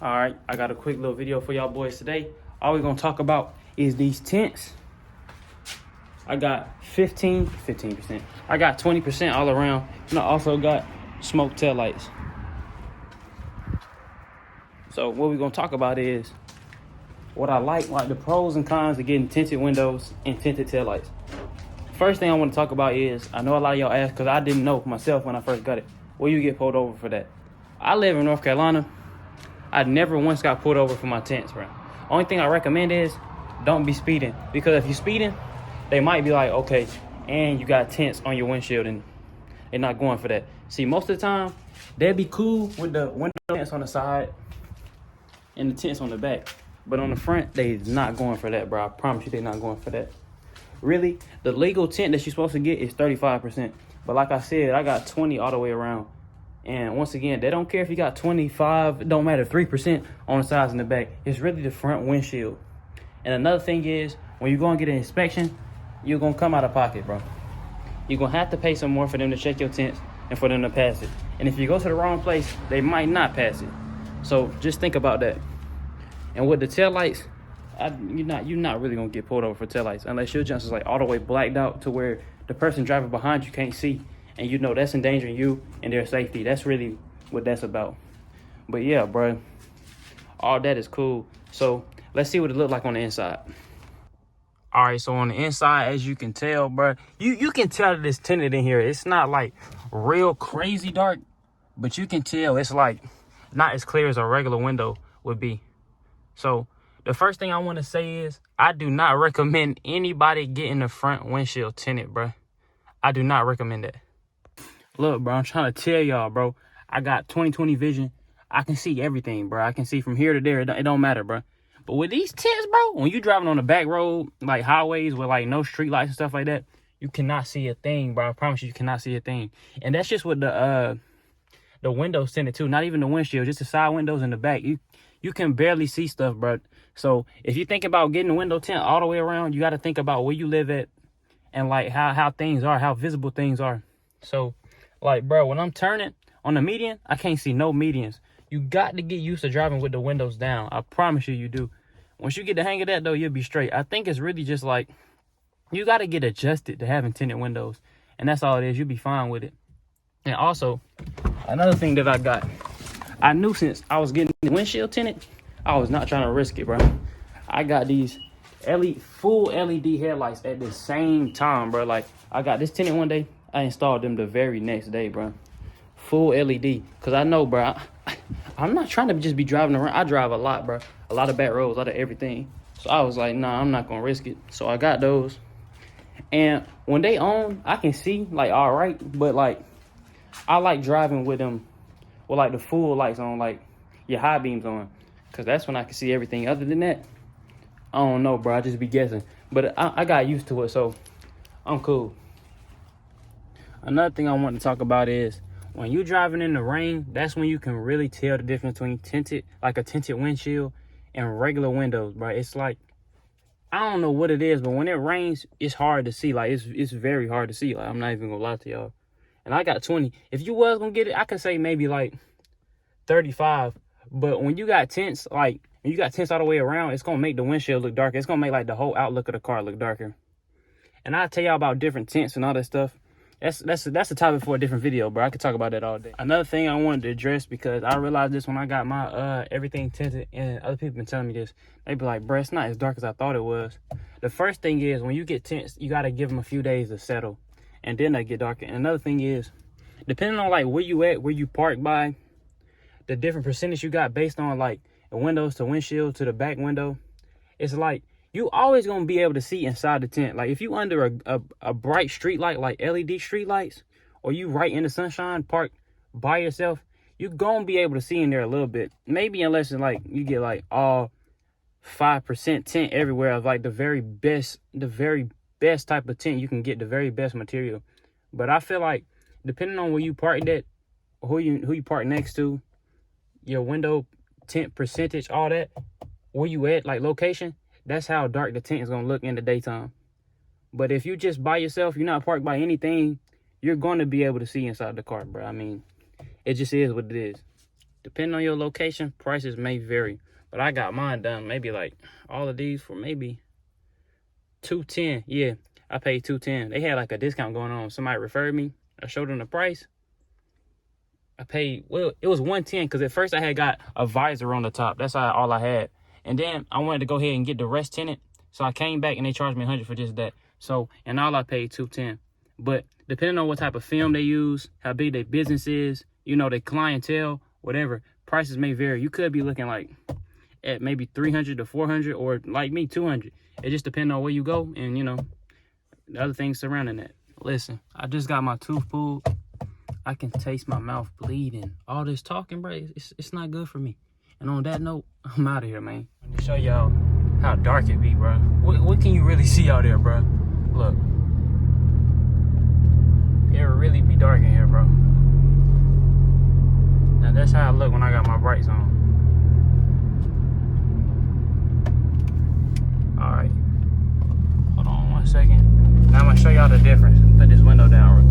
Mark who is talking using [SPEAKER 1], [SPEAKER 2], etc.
[SPEAKER 1] All right, I got a quick little video for y'all boys today. All we're gonna talk about is these tints. I got 15%. I got 20% all around, and I also got smoke tail lights. So what we're gonna talk about is what I like the pros and cons of getting tinted windows and tinted tail lights. First thing I want to talk about is, I know a lot of y'all ask, because I didn't know myself when I first got it, will you get pulled over for that? I live in North Carolina. I never once got pulled over for my tints, bro. Only thing I recommend is don't be speeding, because if you're speeding, they might be like, okay, and you got tints on your windshield, and they're not going for that. See, most of the time, they'd be cool with the window tints on the side and the tints on the back, but on the front, they not going for that, bro. I promise you, they're not going for that. Really, the legal tint that you're supposed to get is 35%. But like I said, I got 20 all the way around. And once again, they don't care if you got 25, it don't matter, 3% on the sides and the back. It's really the front windshield. And another thing is, when you go and get an inspection, you're gonna come out of pocket, bro. You're gonna have to pay some more for them to check your tints and for them to pass it. And if you go to the wrong place, they might not pass it. So just think about that. And with the tail lights, you're not really gonna get pulled over for taillights unless your jumps is like all the way blacked out to where the person driving behind you can't see, and you know that's endangering you and their safety. That's really what that's about. But yeah, bro, all that is cool. So let's see what it looked like on the inside. All right, so on the inside, as you can tell, bro, you can tell that it's tinted in here. It's not like real crazy dark, but you can tell it's like not as clear as a regular window would be. So the first thing I want to say is I do not recommend anybody getting the front windshield tinted, bro. I do not recommend that. Look, bro, I'm trying to tell y'all, bro. I got 20/20 vision. I can see everything, bro. I can see from here to there. It don't matter, bro. But with these tints, bro, when you driving on the back road, like highways with like no street lights and stuff like that, you cannot see a thing, bro. I promise you cannot see a thing. And that's just with the windows tinted too. Not even the windshield, just the side windows in the back. You can barely see stuff, bro. So if you think about getting a window tint all the way around, you got to think about where you live at and like how things are, how visible things are. So like, bro, when I'm turning on the median, I can't see no medians. You got to get used to driving with the windows down. I promise you, you do. Once you get the hang of that, though, you'll be straight. I think it's really just like you got to get adjusted to having tinted windows. And that's all it is. You'll be fine with it. And also, another thing that I got, I knew since I was getting the windshield tinted, I was not trying to risk it, bro. I got these full LED headlights at the same time, bro. Like, I got this tinted one day. I installed them the very next day, bro. Full LED. Because I know, bro, I'm not trying to just be driving around. I drive a lot, bro. A lot of back roads, a lot of everything. So I was like, nah, I'm not going to risk it. So I got those. And when they on, I can see, like, all right. But, like, I like driving with them with, like, the full lights on, like, your high beams on. Because that's when I can see everything. Other than that, I don't know, bro. I just be guessing. But I got used to it, so I'm cool. Another thing I want to talk about is when you're driving in the rain, that's when you can really tell the difference between tinted, like a tinted windshield, and regular windows, bro. It's like, I don't know what it is, but when it rains, it's hard to see. Like, it's very hard to see. Like, I'm not even going to lie to y'all. And I got 20. If you was going to get it, I could say maybe like 35. But when you got tints, like, when you got tints all the way around, it's going to make the windshield look darker. It's going to make, like, the whole outlook of the car look darker. And I'll tell y'all about different tints and all that stuff. That's a topic for a different video, bro. I could talk about that all day. Another thing I wanted to address, because I realized this when I got my everything tinted, and other people been telling me this. They be like, bro, it's not as dark as I thought it was. The first thing is, when you get tints, you got to give them a few days to settle, and then they get darker. And another thing is, depending on like where you at, where you park by, the different percentage you got based on like the windows to windshield to the back window, it's like you always gonna be able to see inside the tent. Like if you under a bright street light, like LED street lights, or you right in the sunshine parked by yourself, you gonna be able to see in there a little bit. Maybe unless it's like you get like all 5% tint everywhere of like the very best type of tint you can get, the very best material. But I feel like depending on where you parked at, who you park next to, your window tint percentage, all that, where you at, like location, that's how dark the tint is going to look in the daytime. But if you just by yourself, you're not parked by anything, you're going to be able to see inside the car, bro. I mean, it just is what it is. depending on your location, prices may vary. But I got mine done maybe like all of these for maybe $210. Yeah, I paid $210. They had like a discount going on. Somebody referred me. I showed them the price. I paid, well, it was $110 because at first I had got a visor on the top. That's all I had. And then I wanted to go ahead and get the rest tinted. So I came back and they charged me $100 for just that. So, and all I paid $210. But depending on what type of film they use, how big their business is, you know, their clientele, whatever, prices may vary. You could be looking like at maybe $300 to $400, or like me, $200. It just depends on where you go and, you know, the other things surrounding that. Listen, I just got my tooth pulled. I can taste my mouth bleeding. All this talking, bro, it's not good for me. And on that note, I'm out of here, man. Let me show y'all how dark it be, bro. What can you really see out there, bro? Look. It really be dark in here, bro. Now that's how I look when I got my brights on. Alright. Hold on 1 second. Now I'm gonna show y'all the difference. Put this window down real quick.